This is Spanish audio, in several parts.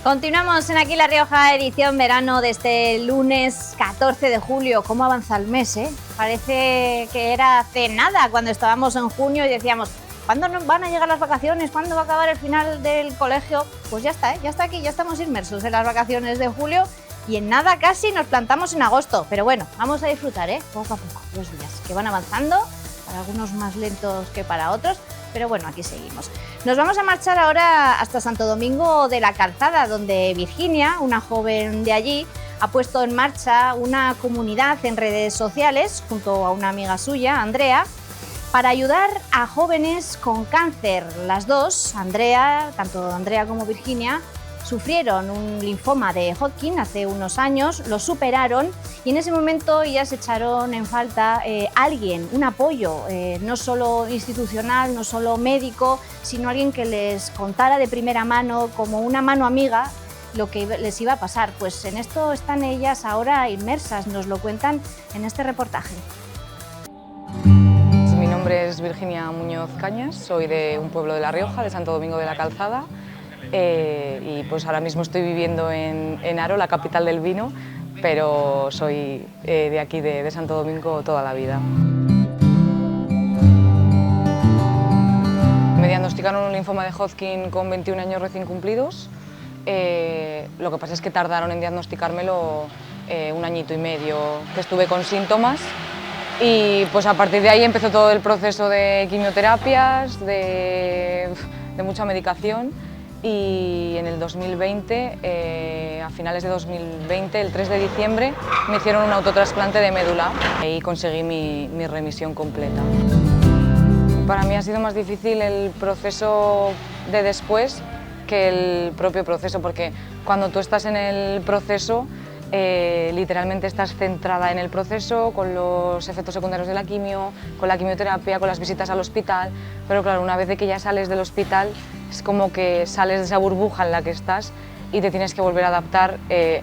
Continuamos en Aquí La Rioja, edición verano de este lunes 14 de julio. ¿Cómo avanza el mes, eh? Parece que era hace nada cuando estábamos en junio y decíamos, ¿cuándo nos van a llegar las vacaciones? ¿Cuándo va a acabar el final del colegio? Pues ya está, ya está aquí, ya estamos inmersos en las vacaciones de julio y en nada casi nos plantamos en agosto. Pero bueno, vamos a disfrutar, poco a poco, los días que van avanzando, para algunos más lentos que para otros. Pero bueno, aquí seguimos. Nos vamos a marchar ahora hasta Santo Domingo de la Calzada, donde Virginia, una joven de allí, ha puesto en marcha una comunidad en redes sociales, junto a una amiga suya, Andrea, para ayudar a jóvenes con cáncer. Las dos, tanto Andrea como Virginia, sufrieron un linfoma de Hodgkin hace unos años, lo superaron y en ese momento ellas echaron en falta alguien, un apoyo, no solo institucional, no solo médico, sino alguien que les contara de primera mano, como una mano amiga, lo que les iba a pasar. Pues en esto están ellas ahora inmersas, nos lo cuentan en este reportaje. Mi nombre es Virginia Muñoz Cañas, soy de un pueblo de La Rioja, de Santo Domingo de la Calzada. Y pues ahora mismo estoy viviendo en Haro, la capital del vino, pero soy de aquí, de Santo Domingo, toda la vida. Me diagnosticaron un linfoma de Hodgkin con 21 años recién cumplidos. Lo que pasa es que tardaron en diagnosticármelo un añito y medio que estuve con síntomas. Y pues a partir de ahí empezó todo el proceso de quimioterapias, de mucha medicación. Y en el 2020, a finales de 2020, el 3 de diciembre, me hicieron un autotrasplante de médula y conseguí mi remisión completa. Para mí ha sido más difícil el proceso de después que el propio proceso, porque cuando tú estás en el proceso, literalmente estás centrada en el proceso, con los efectos secundarios de la quimio, con la quimioterapia, con las visitas al hospital, pero claro, una vez de que ya sales del hospital, es como que sales de esa burbuja en la que estás y te tienes que volver a adaptar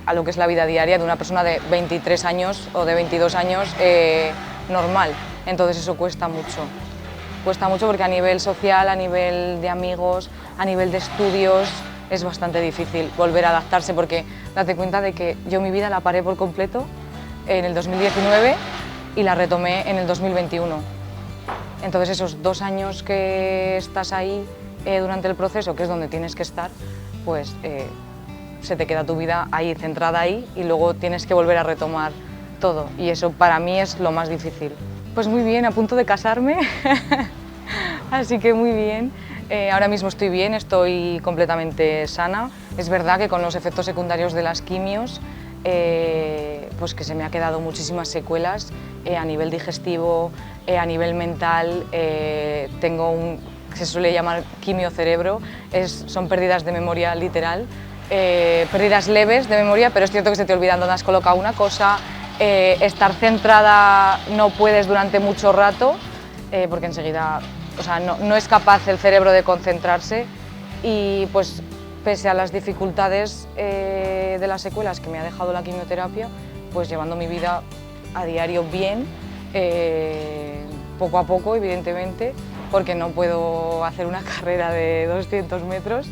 a lo que es la vida diaria de una persona de 23 años o de 22 años normal. Entonces eso cuesta mucho. Cuesta mucho porque a nivel social, a nivel de amigos, a nivel de estudios, es bastante difícil volver a adaptarse porque date cuenta de que yo mi vida la paré por completo en el 2019 y la retomé en el 2021. Entonces esos 2 años que estás ahí durante el proceso, que es donde tienes que estar, pues se te queda tu vida ahí, centrada ahí, y luego tienes que volver a retomar todo. Y eso para mí es lo más difícil. Pues muy bien, a punto de casarme, así que muy bien. Ahora mismo estoy bien, estoy completamente sana. Es verdad que con los efectos secundarios de las quimios, pues que se me ha quedado muchísimas secuelas a nivel digestivo, a nivel mental. Tengo que se suele llamar quimiocerebro, son pérdidas de memoria literal, pérdidas leves de memoria, pero es cierto que se te olvidan dónde has colocado una cosa, estar centrada no puedes durante mucho rato, porque enseguida, o sea, no es capaz el cerebro de concentrarse y pues pese a las dificultades de las secuelas que me ha dejado la quimioterapia, pues llevando mi vida a diario bien, poco a poco evidentemente, porque no puedo hacer una carrera de 200 metros,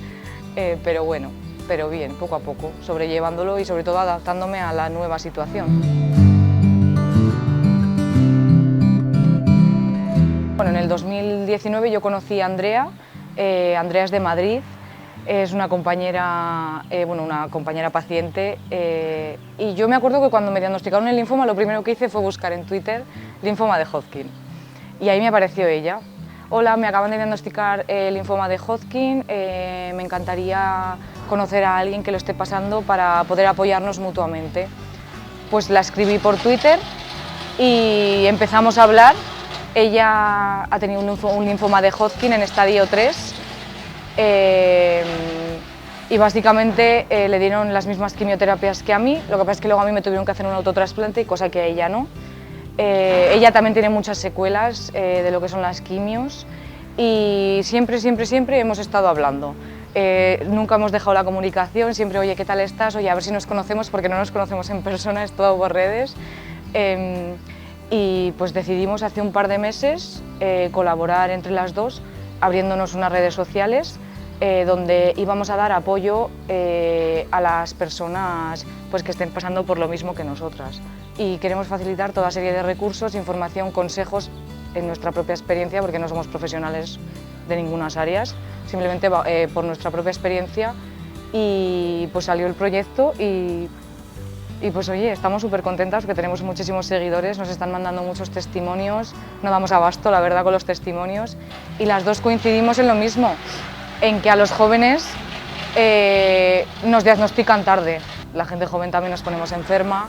pero bueno, pero bien, poco a poco, sobrellevándolo y sobre todo adaptándome a la nueva situación. Bueno, en el 2019 yo conocí a Andrea. Andrea es de Madrid, es una compañera, una compañera paciente, y yo me acuerdo que cuando me diagnosticaron el linfoma lo primero que hice fue buscar en Twitter linfoma de Hodgkin y ahí me apareció ella. Hola, me acaban de diagnosticar el linfoma de Hodgkin, me encantaría conocer a alguien que lo esté pasando para poder apoyarnos mutuamente. Pues la escribí por Twitter y empezamos a hablar. Ella ha tenido un linfoma de Hodgkin en estadio 3 y básicamente le dieron las mismas quimioterapias que a mí, lo que pasa es que luego a mí me tuvieron que hacer un autotrasplante, cosa que a ella no. Ella también tiene muchas secuelas de lo que son las quimios y siempre hemos estado hablando. Nunca hemos dejado la comunicación, siempre, oye, ¿qué tal estás? Oye, a ver si nos conocemos, porque no nos conocemos en persona, es todo por redes. Y pues decidimos hace un par de meses colaborar entre las dos, abriéndonos unas redes sociales donde íbamos a dar apoyo a las personas pues, que estén pasando por lo mismo que nosotras. Y queremos facilitar toda serie de recursos, información, consejos en nuestra propia experiencia, porque no somos profesionales de ninguna áreas, simplemente por nuestra propia experiencia. Y pues salió el proyecto y pues oye, estamos súper contentas porque tenemos muchísimos seguidores, nos están mandando muchos testimonios, no damos abasto la verdad con los testimonios, y las dos coincidimos en lo mismo, en que a los jóvenes nos diagnostican tarde. La gente joven también nos ponemos enferma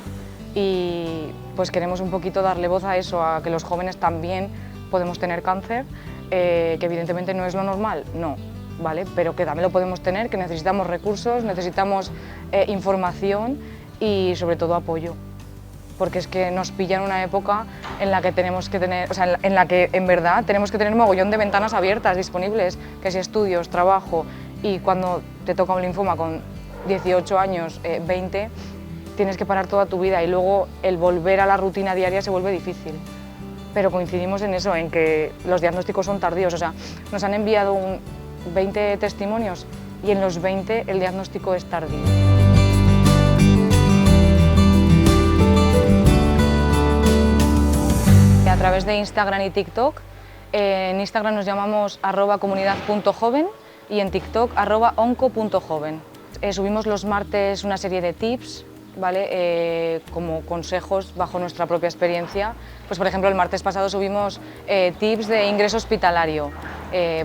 y pues queremos un poquito darle voz a eso, a que los jóvenes también podemos tener cáncer, que evidentemente no es lo normal, no, ¿vale? Pero que también lo podemos tener, que necesitamos recursos, necesitamos información y sobre todo apoyo, porque es que nos pilla en una época en la que tenemos que tener, o sea, en la que en verdad tenemos que tener un mogollón de ventanas abiertas, disponibles, que si estudios, trabajo, y cuando te toca un linfoma con 18 años, 20, tienes que parar toda tu vida y luego el volver a la rutina diaria se vuelve difícil. Pero coincidimos en eso, en que los diagnósticos son tardíos, o sea, nos han enviado 20 testimonios y en los 20 el diagnóstico es tardío. A través de Instagram y TikTok. En Instagram nos llamamos @comunidad.joven y en TikTok @onco.joven. Subimos los martes una serie de tips, ¿vale? Como consejos bajo nuestra propia experiencia. Pues, por ejemplo, el martes pasado subimos tips de ingreso hospitalario.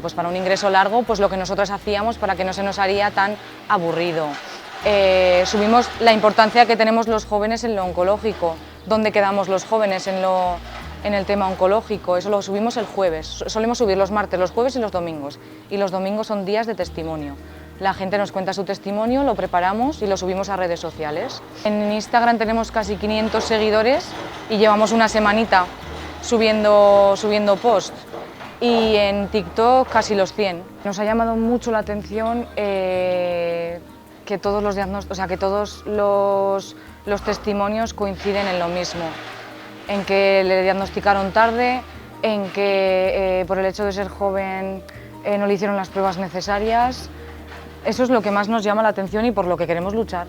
Pues para un ingreso largo, pues lo que nosotros hacíamos para que no se nos haría tan aburrido. Subimos la importancia que tenemos los jóvenes en lo oncológico, dónde quedamos los jóvenes en el tema oncológico. Eso lo subimos el jueves. Solemos subir los martes, los jueves y los domingos. Y los domingos son días de testimonio. La gente nos cuenta su testimonio, lo preparamos y lo subimos a redes sociales. En Instagram tenemos casi 500 seguidores y llevamos una semanita subiendo post. Y en TikTok casi los 100. Nos ha llamado mucho la atención que todos los diagnósticos, o sea, que todos los testimonios coinciden en lo mismo. En que le diagnosticaron tarde, en que por el hecho de ser joven no le hicieron las pruebas necesarias. Eso es lo que más nos llama la atención y por lo que queremos luchar.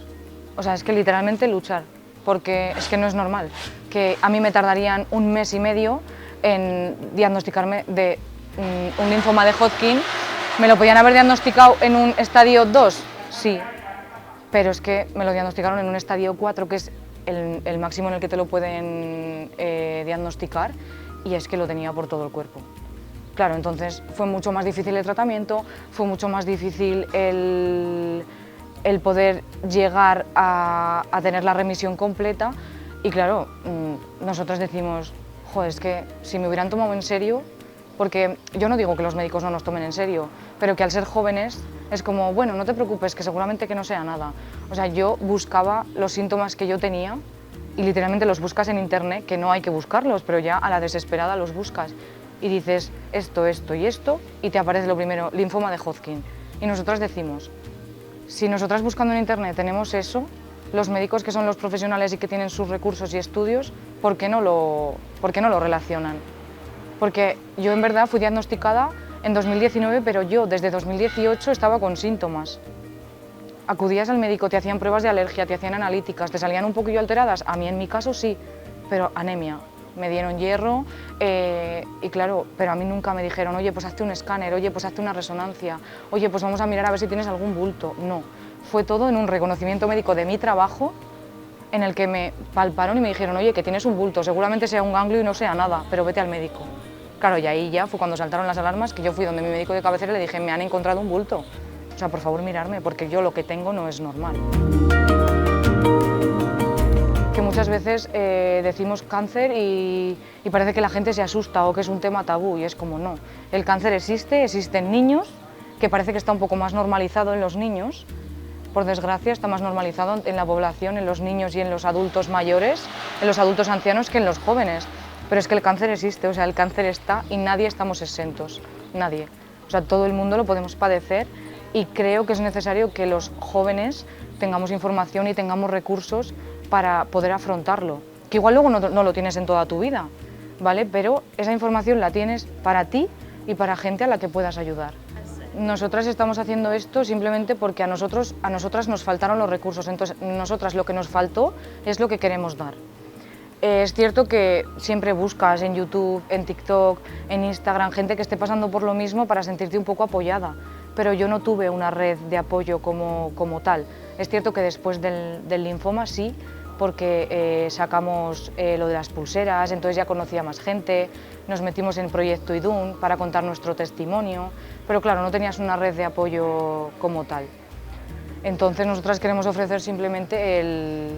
O sea, es que literalmente luchar, porque es que no es normal. Que a mí me tardarían 1 mes y medio en diagnosticarme de un linfoma de Hodgkin. ¿Me lo podían haber diagnosticado en un estadio 2? Sí, pero es que me lo diagnosticaron en un estadio 4, que es el máximo en el que te lo pueden diagnosticar, y es que lo tenía por todo el cuerpo. Claro, entonces fue mucho más difícil el tratamiento, fue mucho más difícil el poder llegar a tener la remisión completa, y claro, nosotros decimos, joder, es que si me hubieran tomado en serio, porque yo no digo que los médicos no nos tomen en serio, pero que al ser jóvenes es como, bueno, no te preocupes, que seguramente que no sea nada. O sea, yo buscaba los síntomas que yo tenía y literalmente los buscas en internet, que no hay que buscarlos, pero ya a la desesperada los buscas. Y dices esto, esto y esto, y te aparece lo primero, linfoma de Hodgkin. Y nosotras decimos, si nosotras buscando en internet tenemos eso, los médicos que son los profesionales y que tienen sus recursos y estudios, ¿por qué no lo relacionan? Porque yo en verdad fui diagnosticada en 2019, pero yo desde 2018 estaba con síntomas. Acudías al médico, te hacían pruebas de alergia, te hacían analíticas, te salían un poquillo alteradas, a mí en mi caso sí, pero anemia. Me dieron hierro y claro, pero a mí nunca me dijeron, oye, pues hazte un escáner, oye, pues hazte una resonancia, oye, pues vamos a mirar a ver si tienes algún bulto. No, fue todo en un reconocimiento médico de mi trabajo, en el que me palparon y me dijeron, oye, que tienes un bulto, seguramente sea un ganglio y no sea nada, pero vete al médico. Claro, y ahí ya fue cuando saltaron las alarmas, que yo fui donde mi médico de cabecera y le dije, me han encontrado un bulto. O sea, por favor, mirarme, porque yo lo que tengo no es normal. Que muchas veces decimos cáncer y parece que la gente se asusta o que es un tema tabú, y es como no. El cáncer existe en niños, que parece que está un poco más normalizado en los niños. Por desgracia, está más normalizado en la población, en los niños y en los adultos mayores, en los adultos ancianos, que en los jóvenes. Pero es que el cáncer existe, o sea, el cáncer está y nadie estamos exentos, nadie. O sea, todo el mundo lo podemos padecer, y creo que es necesario que los jóvenes tengamos información y tengamos recursos para poder afrontarlo. Que igual luego no lo tienes en toda tu vida, ¿vale? Pero esa información la tienes para ti y para gente a la que puedas ayudar. nosotras estamos haciendo esto simplemente porque a nosotras nos faltaron los recursos, entonces nosotras lo que nos faltó es lo que queremos dar. Es cierto que siempre buscas en YouTube, en TikTok, en Instagram, gente que esté pasando por lo mismo para sentirte un poco apoyada, pero yo no tuve una red de apoyo como tal. Es cierto que después del linfoma sí, porque sacamos lo de las pulseras, entonces ya conocía más gente, nos metimos en Proyecto IDUN para contar nuestro testimonio, pero claro, no tenías una red de apoyo como tal. Entonces nosotras queremos ofrecer simplemente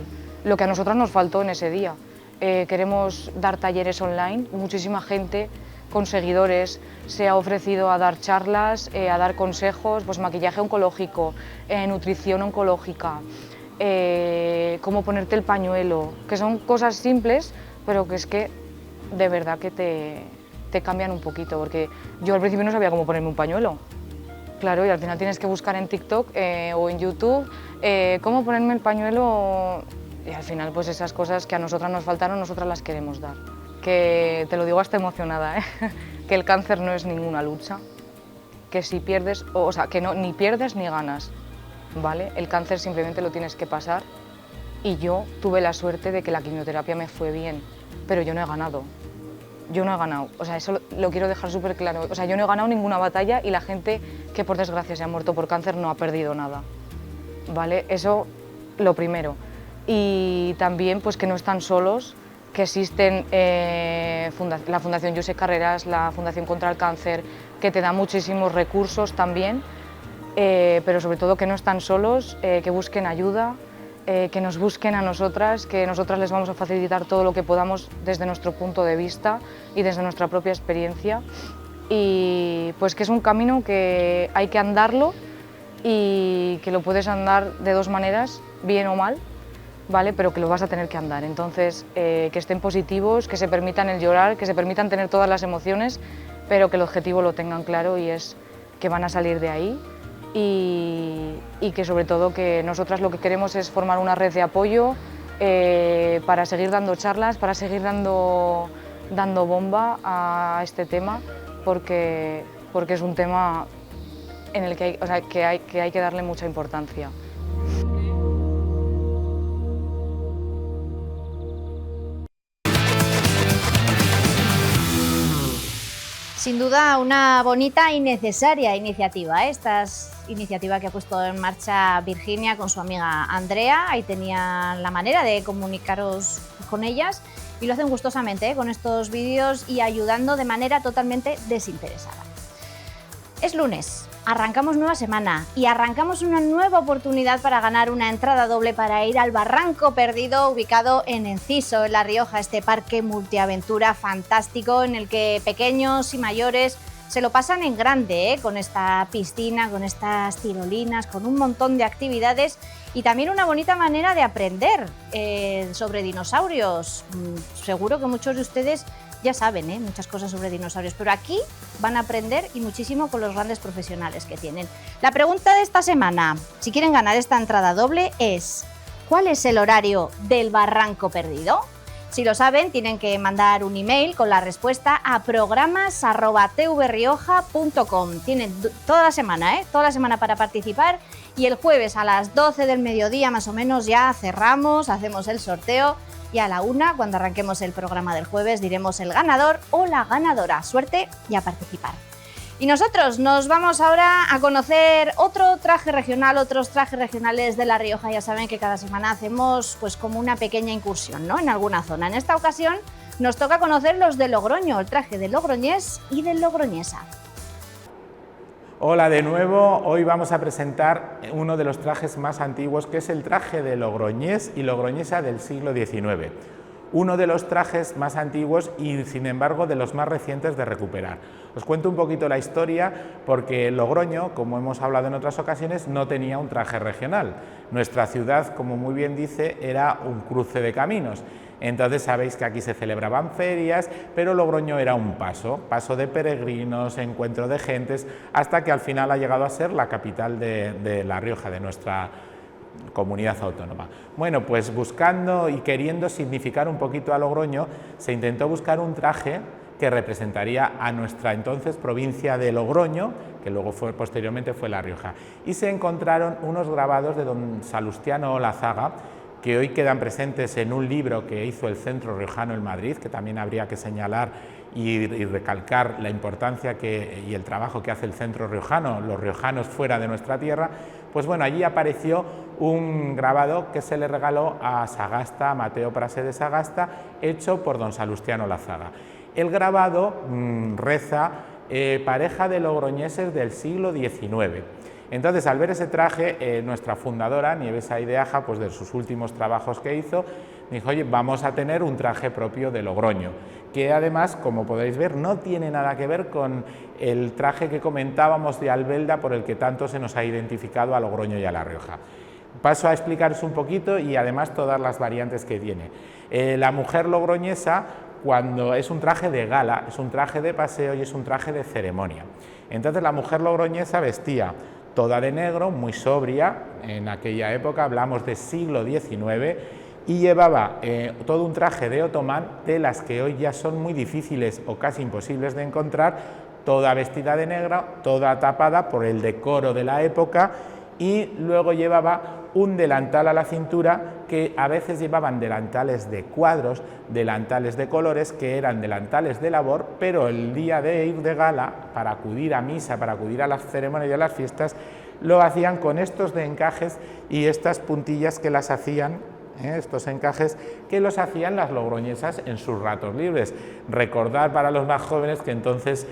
lo que a nosotras nos faltó en ese día. Queremos dar talleres online, muchísima gente con seguidores se ha ofrecido a dar charlas, a dar consejos, pues maquillaje oncológico, nutrición oncológica, cómo ponerte el pañuelo, que son cosas simples, pero que es que de verdad que te cambian un poquito, porque yo al principio no sabía cómo ponerme un pañuelo. Claro, y al final tienes que buscar en TikTok o en YouTube cómo ponerme el pañuelo. Y al final, pues esas cosas que a nosotras nos faltaron, nosotras las queremos dar. Que te lo digo hasta emocionada, que el cáncer no es ninguna lucha, que si pierdes, o sea, que no, ni pierdes ni ganas, ¿vale? El cáncer simplemente lo tienes que pasar y yo tuve la suerte de que la quimioterapia me fue bien, pero yo no he ganado. Yo no he ganado, o sea, eso lo quiero dejar súper claro. O sea, yo no he ganado ninguna batalla y la gente que por desgracia se ha muerto por cáncer no ha perdido nada, ¿vale? Eso, lo primero. Y también pues que no están solos, que existen la Fundación Josep Carreras, la Fundación contra el Cáncer, que te da muchísimos recursos también, pero sobre todo que no están solos, que busquen ayuda, que nos busquen a nosotras, que nosotras les vamos a facilitar todo lo que podamos desde nuestro punto de vista y desde nuestra propia experiencia. Y pues que es un camino que hay que andarlo y que lo puedes andar de dos maneras, bien o mal, ¿vale? Pero que lo vas a tener que andar. Entonces, que estén positivos, que se permitan el llorar, que se permitan tener todas las emociones, pero que el objetivo lo tengan claro y es que van a salir de ahí y que sobre todo que nosotras lo que queremos es formar una red de apoyo para seguir dando charlas, para seguir dando bomba a este tema, porque es un tema en el que hay que darle mucha importancia. Sin duda una bonita y necesaria iniciativa, ¿eh? Esta es iniciativa que ha puesto en marcha Virginia con su amiga Andrea. Ahí tenían la manera de comunicaros con ellas y lo hacen gustosamente, ¿eh? Con estos vídeos y ayudando de manera totalmente desinteresada. Es lunes, arrancamos nueva semana y arrancamos una nueva oportunidad para ganar una entrada doble para ir al Barranco Perdido, ubicado en Enciso, en La Rioja, este parque multiaventura fantástico en el que pequeños y mayores se lo pasan en grande, ¿eh? Con esta piscina, con estas tirolinas, con un montón de actividades y también una bonita manera de aprender sobre dinosaurios. Seguro que muchos de ustedes ya saben, muchas cosas sobre dinosaurios, pero aquí van a aprender y muchísimo con los grandes profesionales que tienen. La pregunta de esta semana, si quieren ganar esta entrada doble, es ¿cuál es el horario del Barranco Perdido? Si lo saben, tienen que mandar un email con la respuesta a programas@tvrioja.com. Tienen toda la semana para participar y el jueves a las 12 del mediodía más o menos ya cerramos, hacemos el sorteo. Y a la 1, cuando arranquemos el programa del jueves, diremos el ganador o la ganadora. Suerte y a participar. Y nosotros nos vamos ahora a conocer otros trajes regionales de La Rioja. Ya saben que cada semana hacemos pues como una pequeña incursión, ¿no? En alguna zona. En esta ocasión nos toca conocer los de Logroño, el traje del logroñés y del logroñesa. Hola de nuevo, hoy vamos a presentar uno de los trajes más antiguos, que es el traje de logroñés y logroñesa del siglo XIX. Uno de los trajes más antiguos y, sin embargo, de los más recientes de recuperar. Os cuento un poquito la historia porque Logroño, como hemos hablado en otras ocasiones, no tenía un traje regional. Nuestra ciudad, como muy bien dice, era un cruce de caminos. Entonces sabéis que aquí se celebraban ferias, pero Logroño era un paso de peregrinos, encuentro de gentes, hasta que al final ha llegado a ser la capital de La Rioja, de nuestra comunidad autónoma. Bueno, pues buscando y queriendo significar un poquito a Logroño, se intentó buscar un traje que representaría a nuestra entonces provincia de Logroño, que luego posteriormente fue La Rioja. Y se encontraron unos grabados de don Salustiano Olazaga, que hoy quedan presentes en un libro que hizo el Centro Riojano en Madrid, que también habría que señalar y recalcar la importancia y el trabajo que hace el Centro Riojano, los riojanos fuera de nuestra tierra. Pues bueno, allí apareció un grabado que se le regaló a Sagasta, a Mateo Prase de Sagasta, hecho por don Salustiano Olazaga. El grabado reza pareja de logroñeses del siglo XIX. Entonces, al ver ese traje, nuestra fundadora, Nieves Aideaja, pues de sus últimos trabajos que hizo, dijo, oye, vamos a tener un traje propio de Logroño, que además, como podéis ver, no tiene nada que ver con el traje que comentábamos de Albelda, por el que tanto se nos ha identificado a Logroño y a La Rioja. Paso a explicaros un poquito y además todas las variantes que tiene. La mujer logroñesa, cuando es un traje de gala, es un traje de paseo y es un traje de ceremonia. Entonces la mujer logroñesa vestía toda de negro, muy sobria, en aquella época, hablamos de siglo XIX, y llevaba todo un traje de otomán, telas que hoy ya son muy difíciles o casi imposibles de encontrar, toda vestida de negro, toda tapada por el decoro de la época, y luego llevaba un delantal a la cintura, que a veces llevaban delantales de cuadros, delantales de colores, que eran delantales de labor, pero el día de ir de gala, para acudir a misa, para acudir a las ceremonias y a las fiestas, lo hacían con estos de encajes y estas puntillas que las hacían, estos encajes que los hacían las logroñesas en sus ratos libres. Recordar para los más jóvenes que entonces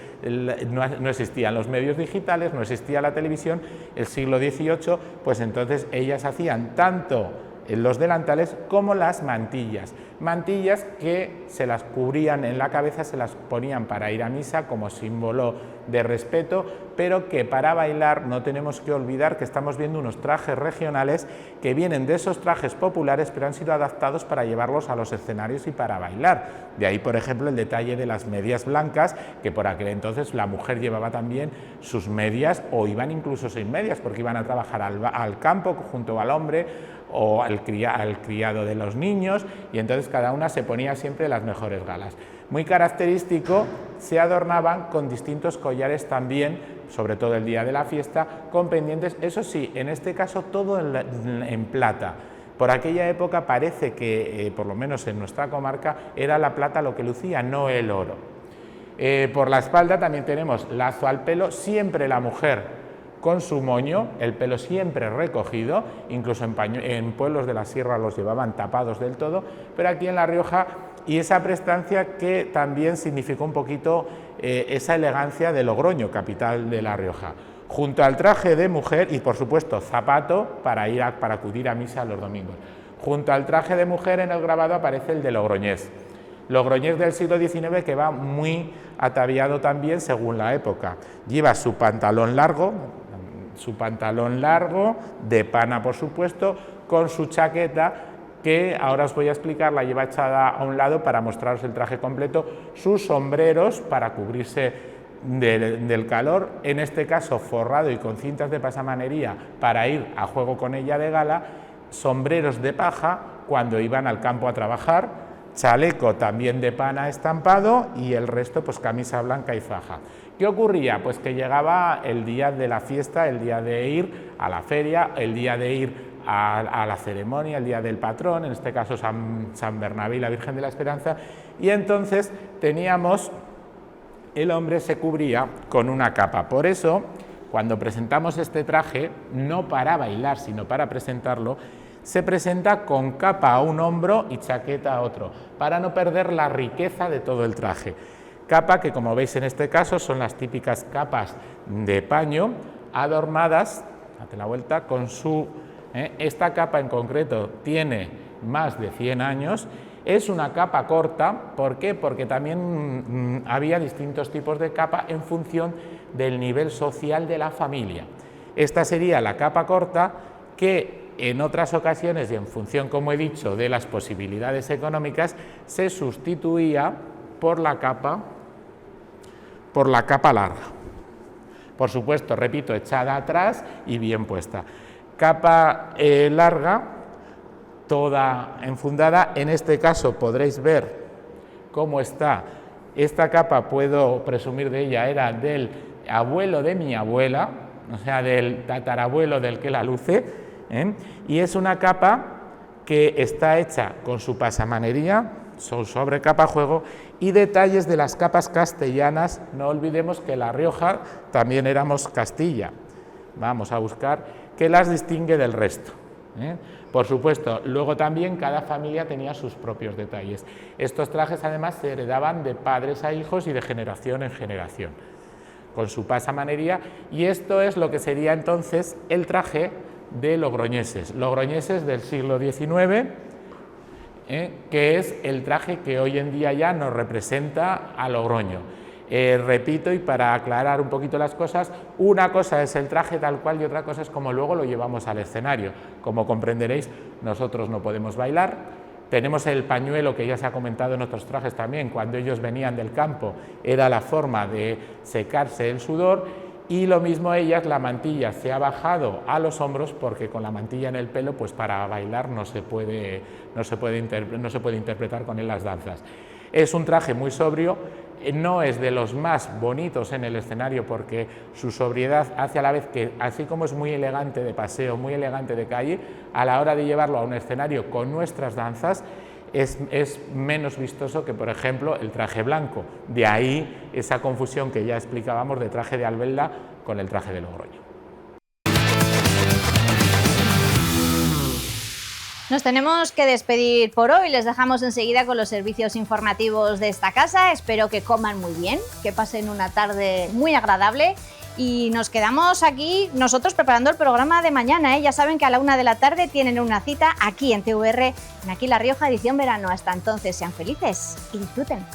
no existían los medios digitales, no existía la televisión, el siglo XVIII, pues entonces ellas hacían tanto los delantales como las mantillas, mantillas que se las cubrían en la cabeza, se las ponían para ir a misa como símbolo de respeto, pero que para bailar no tenemos que olvidar que estamos viendo unos trajes regionales que vienen de esos trajes populares, pero han sido adaptados para llevarlos a los escenarios y para bailar. De ahí, por ejemplo, el detalle de las medias blancas, que por aquel entonces la mujer llevaba también sus medias, o iban incluso sin medias, porque iban a trabajar al campo junto al hombre, o al criado de los niños, y entonces cada una se ponía siempre las mejores galas. Muy característico, se adornaban con distintos collares también, sobre todo el día de la fiesta, con pendientes, eso sí, en este caso todo en plata. Por aquella época parece que, por lo menos en nuestra comarca, era la plata lo que lucía, no el oro. Por la espalda también tenemos lazo al pelo, siempre la mujer con su moño, el pelo siempre recogido, incluso en pueblos de la sierra los llevaban tapados del todo, pero aquí en La Rioja, y esa prestancia que también significó un poquito esa elegancia de Logroño, capital de La Rioja, junto al traje de mujer y por supuesto zapato para acudir a misa los domingos. Junto al traje de mujer en el grabado aparece el de logroñés. Logroñés del siglo XIX, que va muy ataviado también según la época. Lleva su pantalón largo de pana por supuesto, con su chaqueta, que ahora os voy a explicar, la lleva echada a un lado para mostraros el traje completo, sus sombreros para cubrirse del calor, en este caso forrado y con cintas de pasamanería para ir a juego con ella de gala, sombreros de paja cuando iban al campo a trabajar, chaleco también de pana estampado y el resto pues camisa blanca y faja. ¿Qué ocurría? Pues que llegaba el día de la fiesta, el día de ir a la feria, el día de ir a la ceremonia, el día del patrón, en este caso San Bernabé y la Virgen de la Esperanza, y entonces teníamos, el hombre se cubría con una capa. Por eso, cuando presentamos este traje, no para bailar, sino para presentarlo, se presenta con capa a un hombro y chaqueta a otro, para no perder la riqueza de todo el traje. Capa que, como veis en este caso, son las típicas capas de paño adornadas, date la vuelta, con su... esta capa en concreto tiene más de 100 años, es una capa corta. ¿Por qué? Porque también había distintos tipos de capa en función del nivel social de la familia. Esta sería la capa corta, que en otras ocasiones y en función, como he dicho, de las posibilidades económicas, se sustituía por la capa larga. Por supuesto, repito, echada atrás y bien puesta. Capa larga, toda enfundada. En este caso podréis ver cómo está Esta capa, puedo presumir de ella, era del abuelo de mi abuela, o sea, del tatarabuelo del que la luce, y es una capa que está hecha con su pasamanería, su sobrecapa juego y detalles de las capas castellanas. No olvidemos que La Rioja también éramos Castilla, vamos a buscar qué las distingue del resto. Por supuesto, luego también cada familia tenía sus propios detalles. Estos trajes además se heredaban de padres a hijos y de generación en generación, con su pasamanería, y esto es lo que sería entonces el traje de logroñeses del siglo XIX, que es el traje que hoy en día ya nos representa a Logroño. Repito, y para aclarar un poquito las cosas, una cosa es el traje tal cual y otra cosa es como luego lo llevamos al escenario. Como comprenderéis, nosotros no podemos bailar, tenemos el pañuelo que ya se ha comentado en otros trajes también, cuando ellos venían del campo era la forma de secarse el sudor, y lo mismo ellas, la mantilla se ha bajado a los hombros porque con la mantilla en el pelo, pues para bailar no se puede interpretar con él las danzas. Es un traje muy sobrio, no es de los más bonitos en el escenario porque su sobriedad hace a la vez que, así como es muy elegante de paseo, muy elegante de calle, a la hora de llevarlo a un escenario con nuestras danzas es menos vistoso que, por ejemplo, el traje blanco. De ahí esa confusión que ya explicábamos de traje de Albelda con el traje de Logroño. Nos tenemos que despedir por hoy, les dejamos enseguida con los servicios informativos de esta casa. Espero que coman muy bien, que pasen una tarde muy agradable y nos quedamos aquí nosotros preparando el programa de mañana. Ya saben que a la 1 de la tarde tienen una cita aquí en TVR, en Aquí La Rioja, edición verano. Hasta entonces, sean felices y disfruten.